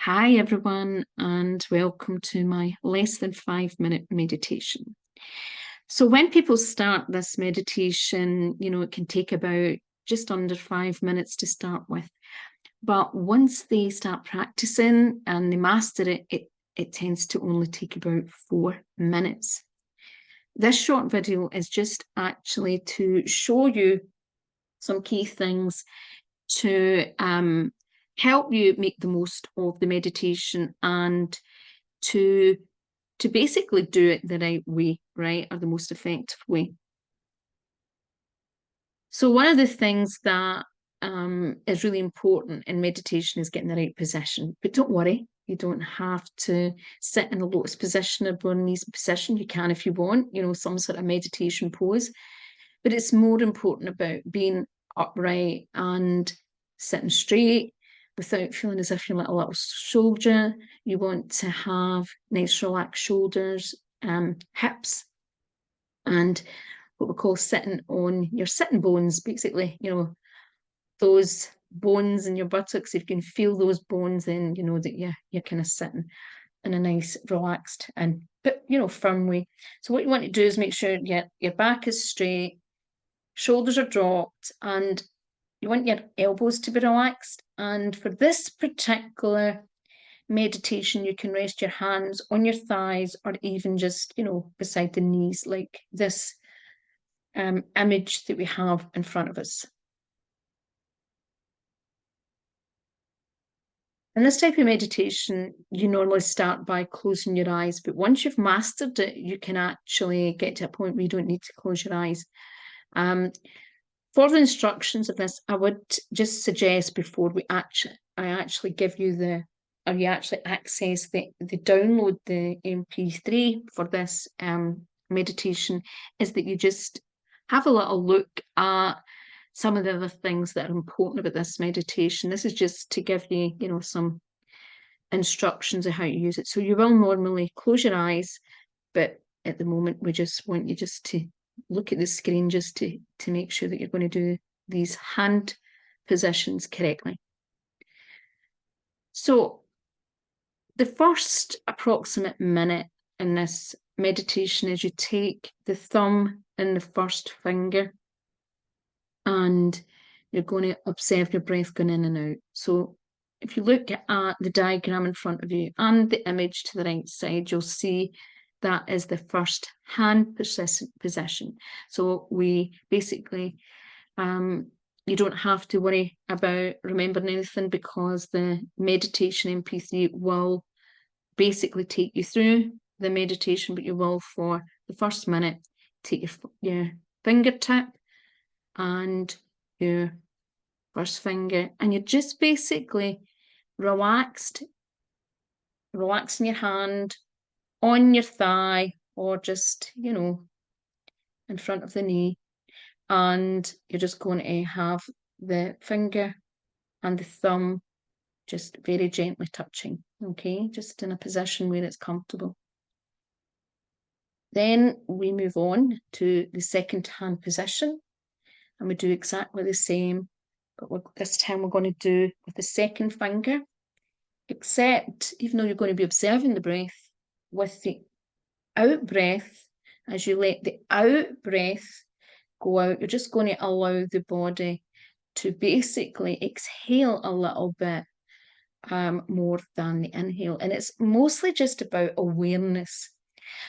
Hi, everyone, and welcome to my less than 5 minute meditation. So, when people start this meditation, it can take about just under 5 minutes to start with. But once they start practicing and they master it, it tends to only take about 4 minutes. This short video is just actually to show you some key things to help you make the most of the meditation and to basically do it the right way, right, or the most effective way. So one of the things that is really important in meditation is getting the right position. But don't worry, you don't have to sit in a lotus position or Burmese position. You can if you want, some sort of meditation pose. But it's more important about being upright and sitting straight without feeling as if you're like a little soldier. You want to have nice relaxed shoulders, hips, and what we call sitting on your sitting bones, basically, those bones in your buttocks. If you can feel those bones, then you know that you're kind of sitting in a nice, relaxed and firm way. So what you want to do is make sure your back is straight, shoulders are dropped, and you want your elbows to be relaxed. And for this particular meditation, you can rest your hands on your thighs or even just, beside the knees, like this image that we have in front of us. In this type of meditation, you normally start by closing your eyes, but once you've mastered it, you can actually get to a point where you don't need to close your eyes. For the instructions of this, I would just suggest before I actually give you you actually access the download the MP3 for this meditation, is that you just have a little look at some of the other things that are important about this meditation. This is just to give you, some instructions of how to use it. So you will normally close your eyes, but at the moment we just want you just to look at the screen just to make sure that you're going to do these hand positions correctly. So the first approximate minute in this meditation is you take the thumb and the first finger and you're going to observe your breath going in and out. So if you look at the diagram in front of you and the image to the right side, you'll see that is the first hand position. So we basically, you don't have to worry about remembering anything because the meditation MP3 will basically take you through the meditation, but you will, for the first minute, take your fingertip and your first finger, and you're just basically relaxing your hand on your thigh or just, in front of the knee, and you're just going to have the finger and the thumb just very gently touching, okay, just in a position where it's comfortable. Then we move on to the second hand position, and we do exactly the same, but this time we're going to do with the second finger, except even though you're going to be observing the breath, with the out breath, as you let the out breath go out, you're just going to allow the body to basically exhale a little bit more than the inhale. And it's mostly just about awareness.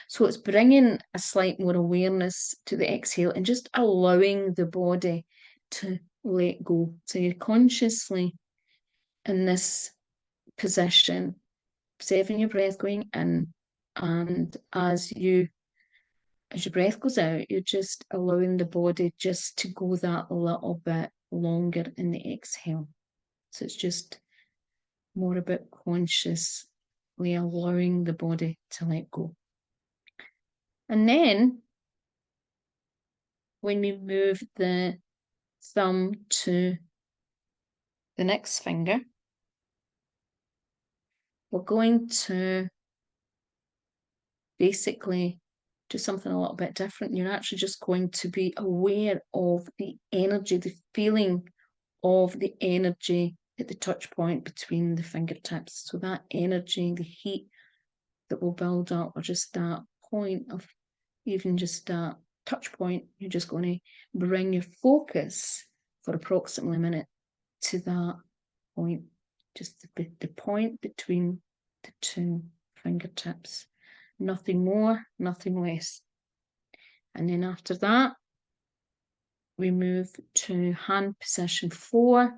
So it's bringing a slight more awareness to the exhale and just allowing the body to let go. So you're consciously in this position, observing your breath going in, and as your breath goes out, you're just allowing the body just to go that little bit longer in the exhale. So it's just more about consciously allowing the body to let go. And then when we move the thumb to the next finger, we're going to basically do something a little bit different. You're actually just going to be aware of the energy, the feeling of the energy at the touch point between the fingertips. So that energy, the heat that will build up, or just that point of, even just that touch point, you're just going to bring your focus for approximately a minute to that point, just the point between the two fingertips. Nothing more, nothing less. And then after that, we move to hand position 4,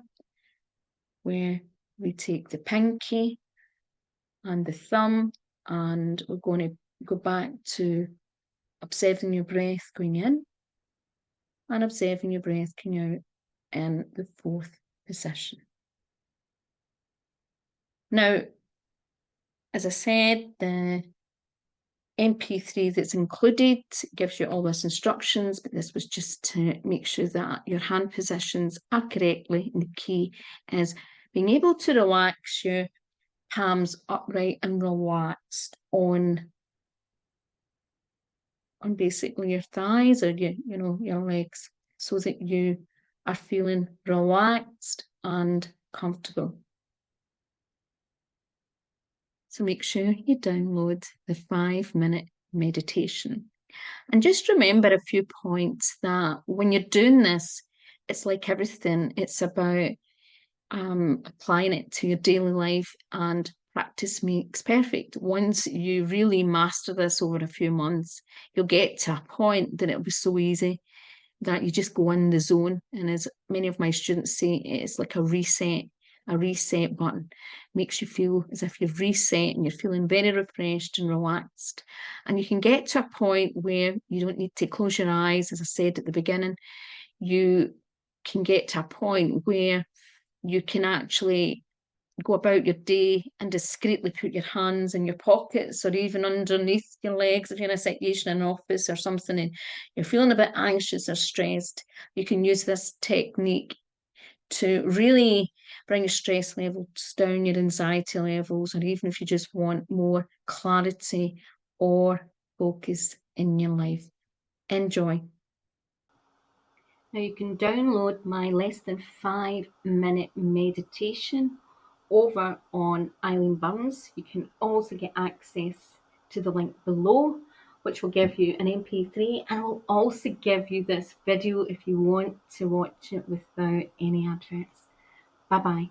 where we take the pinky and the thumb, and we're going to go back to observing your breath going in and observing your breath coming out in the 4th position. Now, as I said, the MP3 that's included gives you all this instructions, but this was just to make sure that your hand positions are correctly, and the key is being able to relax your palms upright and relaxed on basically your thighs, or your legs, so that you are feeling relaxed and comfortable. So make sure you download the 5-minute meditation. And just remember a few points, that when you're doing this, it's like everything, it's about applying it to your daily life, and practice makes perfect. Once you really master this over a few months, you'll get to a point that it'll be so easy that you just go in the zone. And as many of my students say, it's like a reset button. Makes you feel as if you've reset and you're feeling very refreshed and relaxed. And you can get to a point where you don't need to close your eyes. As I said at the beginning, you can get to a point where you can actually go about your day and discreetly put your hands in your pockets, or even underneath your legs if you're in a situation in an office or something and you're feeling a bit anxious or stressed. You can use this technique to really bring your stress levels down, your anxiety levels, or even if you just want more clarity or focus in your life. Enjoy. Now you can download my less than 5-minute meditation over on Eileen Burns. You can also get access to the link below, which will give you an MP3, and will also give you this video if you want to watch it without any adverts. Bye bye.